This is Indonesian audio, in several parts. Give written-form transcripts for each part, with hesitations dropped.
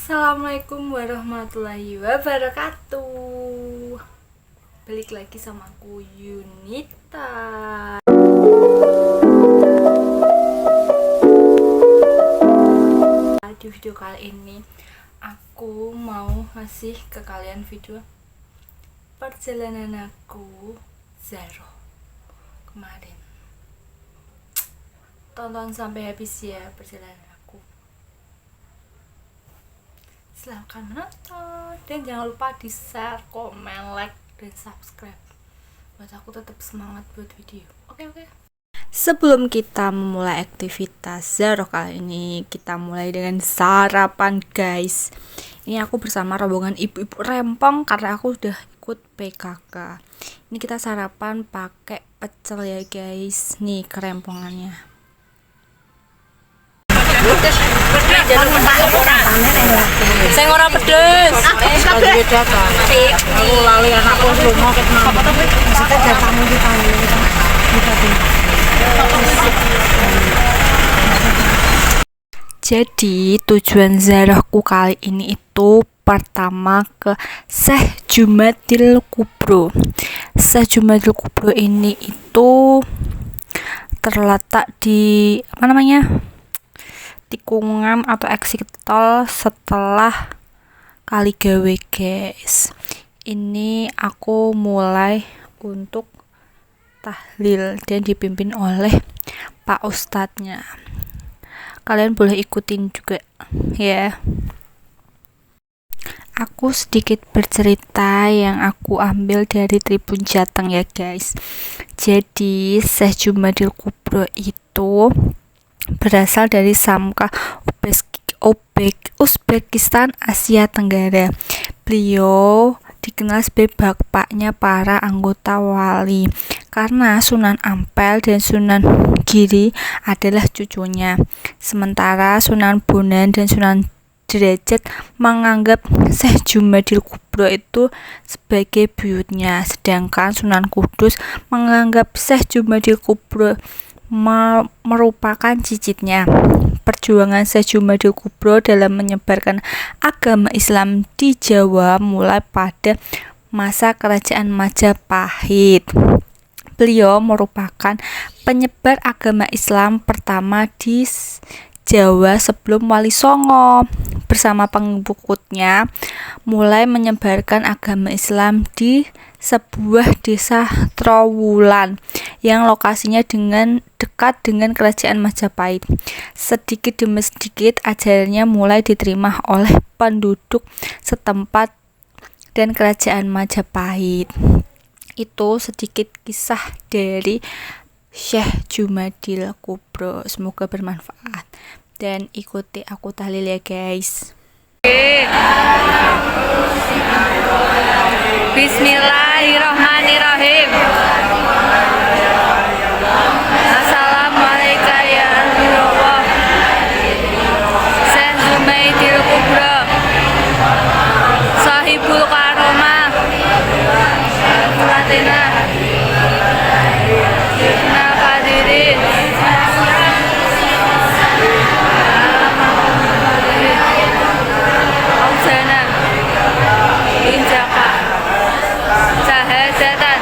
Assalamualaikum warahmatullahi wabarakatuh. Balik lagi sama aku Yunita. Di video kali ini aku mau ngasih ke kalian video perjalanan aku Zaro kemarin. Tonton sampai habis ya perjalanan aku. Silahkan menonton dan jangan lupa di share, komen, like, dan subscribe buat aku tetap semangat buat video. Oke. Sebelum kita memulai aktivitas Zaro kali ini, kita mulai dengan sarapan guys. Ini aku bersama rombongan ibu-ibu rempong karena aku udah ikut PKK. Ini kita sarapan pakai pecel ya guys. Nih kerempongannya. Sing ora pedes. Aku lali anakku lunga ket mau. Mesti jatamu iki Jadi tujuan ziarahku kali ini itu pertama ke Syekh Jumadil Kubro. Syekh Jumadil Kubro ini itu terletak di tikungan atau exit tol setelah Kaligawe guys. Ini aku mulai untuk tahlil dan dipimpin oleh Pak Ustadznya. Kalian boleh ikutin juga ya. Aku sedikit bercerita yang aku ambil dari Tribun Jateng ya guys. Jadi Syekh Jumadil Kubro itu berasal dari Samkah Uzbekistan, Asia Tenggara. Beliau dikenal sebagai bapaknya para anggota wali karena Sunan Ampel dan Sunan Giri adalah cucunya. Sementara Sunan Bonang dan Sunan Derajat menganggap Syekh Jumadil Kubro itu sebagai buyutnya, sedangkan Sunan Kudus menganggap Syekh Jumadil Kubro merupakan cicitnya. Perjuangan Syekh Jumadil Kubro dalam menyebarkan agama Islam di Jawa mulai pada masa kerajaan Majapahit. Beliau merupakan penyebar agama Islam pertama di Jawa sebelum Wali Songo. Bersama pengikutnya mulai menyebarkan agama Islam di sebuah desa Trowulan yang lokasinya dekat dengan kerajaan Majapahit. Sedikit demi sedikit ajarannya mulai diterima oleh penduduk setempat dan kerajaan Majapahit. Itu sedikit kisah dari Syekh Jumadil Kubro. Semoga bermanfaat dan ikuti aku tahlil ya guys. Bismillahirrahmanirrahim. Assalamualaikum ya Allah. Syekh Jumadil Kubro, Sahibul Karomah, Fatina, Ibnu Hadirin, Auzana, Injaka, Sahadatan,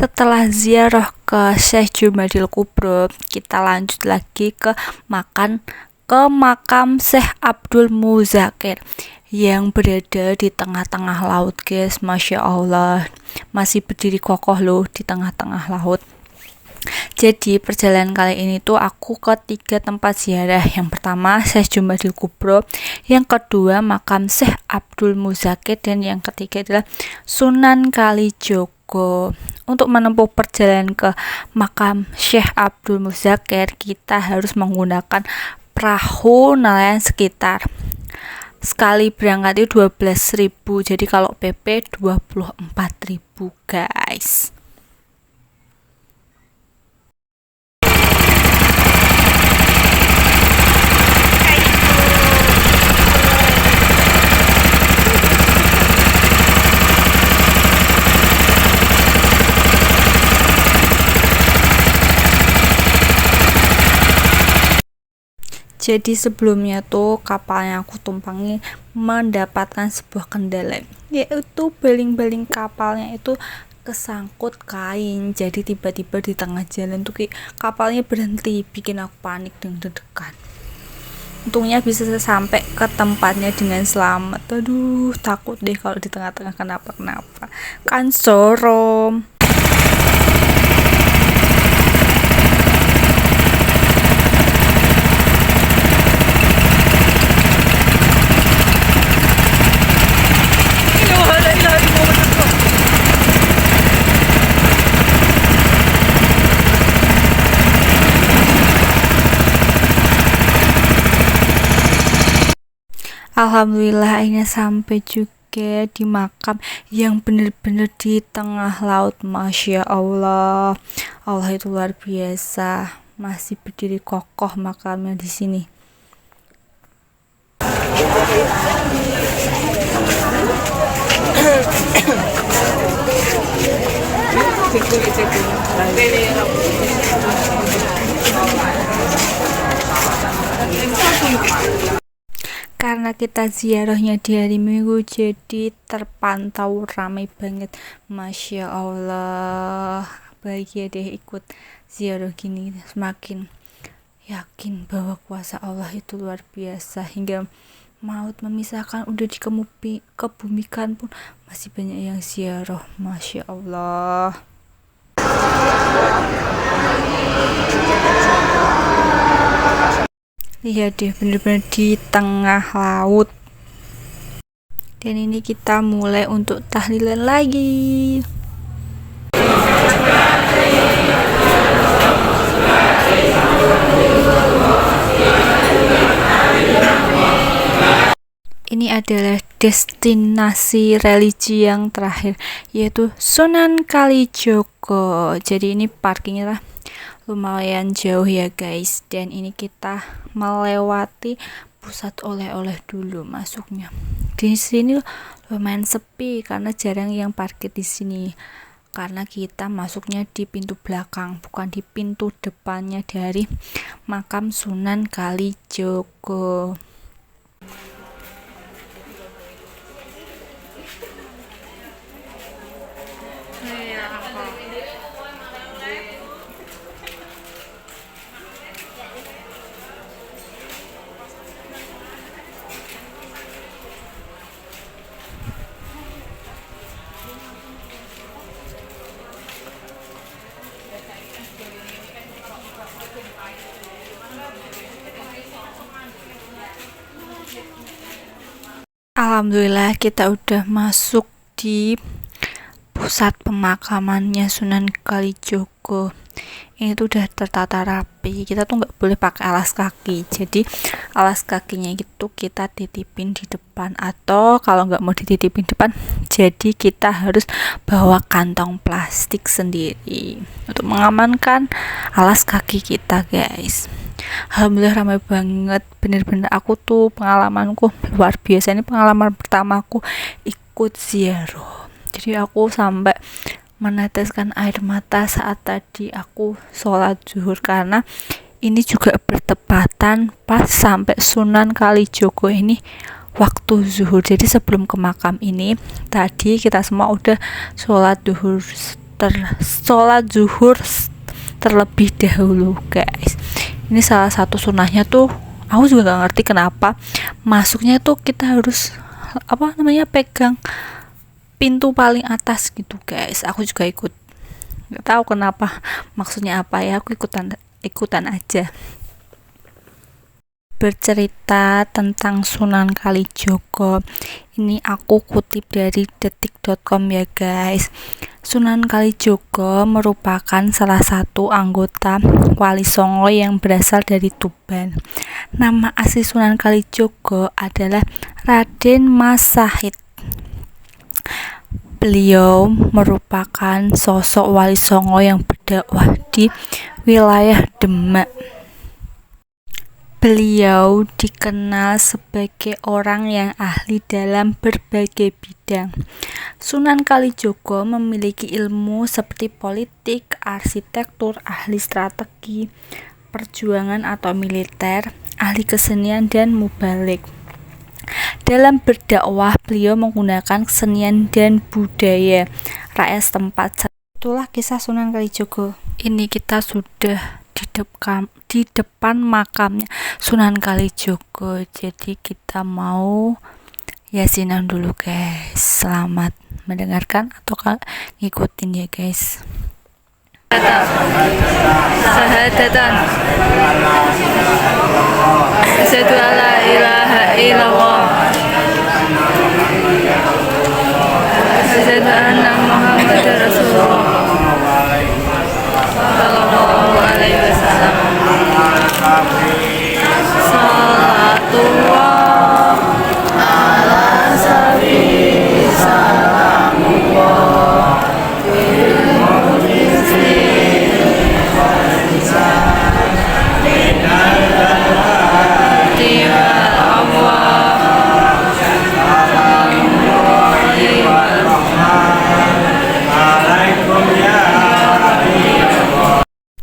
Setelah ziarah ke Syekh Jumadil Kubro, kita lanjut lagi ke makam Syekh Abdul Muzakir yang berada di tengah-tengah laut, guys. Masya Allah, masih berdiri kokoh loh di tengah-tengah laut. Jadi perjalanan kali ini tuh aku ke 3 tempat ziarah. Yang pertama Syekh Jumadil Kubro, yang kedua makam Syekh Abdul Muzakir, dan yang ketiga adalah Sunan Kalijogo. Untuk menempuh perjalanan ke makam Syekh Abdul Muzakir, kita harus menggunakan perahu nelayan sekitar. Sekali berangkat itu 12.000, jadi kalau PP 24.000, guys. Jadi sebelumnya tuh kapal yang aku tumpangi mendapatkan sebuah kendala, yaitu baling-baling kapalnya itu kesangkut kain. Jadi tiba-tiba di tengah jalan tuh kapalnya berhenti, bikin aku panik dan deg-degan. Untungnya bisa sampai ke tempatnya dengan selamat. Aduh, takut deh kalau di tengah-tengah kenapa-kenapa. Kan serem. Alhamdulillah akhirnya sampai juga di makam yang benar-benar di tengah laut. Masya Allah, Allah itu luar biasa, masih berdiri kokoh makamnya di sini. Karena kita ziarahnya di hari Minggu, jadi terpantau ramai banget. Masya Allah, bahagia deh ikut ziarah gini. Semakin yakin bahwa kuasa Allah itu luar biasa, hingga maut memisahkan udah dikebumikan pun masih banyak yang ziarah. Masya Allah. Lihat deh, bener-bener di tengah laut. Dan ini kita mulai untuk tahlilan lagi. Ini adalah destinasi religi yang terakhir, yaitu Sunan Kalijogo. Jadi ini parkirnya lumayan jauh ya guys, dan ini kita melewati pusat oleh-oleh dulu masuknya. Di sini lumayan sepi karena jarang yang parkir di sini, karena kita masuknya di pintu belakang, bukan di pintu depannya dari makam Sunan Kalijogo. Alhamdulillah kita udah masuk di pusat pemakamannya Sunan Kalijogo. Ini tuh udah tertata rapi. Kita tuh nggak boleh pakai alas kaki, jadi alas kakinya itu kita titipin di depan, atau kalau nggak mau dititipin depan, jadi kita harus bawa kantong plastik sendiri untuk mengamankan alas kaki kita, guys. Alhamdulillah ramai banget, bener-bener aku tuh pengalamanku luar biasa. Ini pengalaman pertamaku ikut ziarah, jadi aku sampai meneteskan air mata saat tadi aku sholat zuhur, karena ini juga bertepatan pas sampai Sunan Kalijogo ini waktu zuhur. Jadi sebelum ke makam ini tadi kita semua udah sholat zuhur sholat zuhur terlebih dahulu guys. Ini salah satu sunahnya tuh, aku juga gak ngerti kenapa masuknya tuh kita harus pegang pintu paling atas gitu guys. Aku juga ikut, nggak tahu kenapa maksudnya apa ya, aku ikutan aja. Bercerita tentang Sunan Kalijogo, ini aku kutip dari detik.com ya guys. Sunan Kalijogo merupakan salah satu anggota Wali Songo yang berasal dari Tuban. Nama asli Sunan Kalijogo adalah Raden Mas Sahid. Beliau merupakan sosok Wali Songo yang berdakwah di wilayah Demak. Beliau dikenal sebagai orang yang ahli dalam berbagai bidang. Sunan Kalijogo memiliki ilmu seperti politik, arsitektur, ahli strategi, perjuangan atau militer, ahli kesenian, dan mubalik. Dalam berdakwah, beliau menggunakan kesenian dan budaya rakyat setempat. Itulah kisah Sunan Kalijogo. Ini kita sudah di depan makamnya Sunan Kalijogo. Jadi kita mau yasinan dulu guys. Selamat mendengarkan atau ngikutin ya guys. Sahadatan asyhadu alla ilaha illallah asyhadu anna muhammadar rasulullah sallallahu alaihi wasallam. Salatullah ala sabi salamullah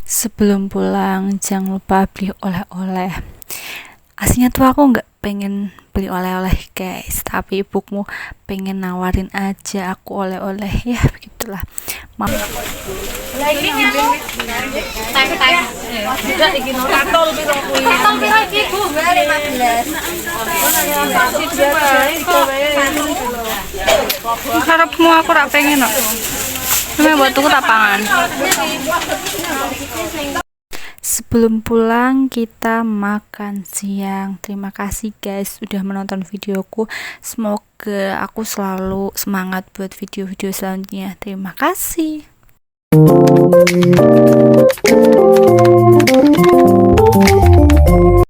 Sebelum pulang jangan lupa beli oleh-oleh. Aslinya tuh aku nggak pengen beli oleh-oleh guys, tapi ibuku pengen nawarin aja aku oleh-oleh, ya begitulah. Harapmu aku rak pengen no. Ini buat tuku tapangan. Sebelum pulang kita makan siang. Terima kasih guys udah menonton videoku. Semoga aku selalu semangat buat video-video selanjutnya. Terima kasih.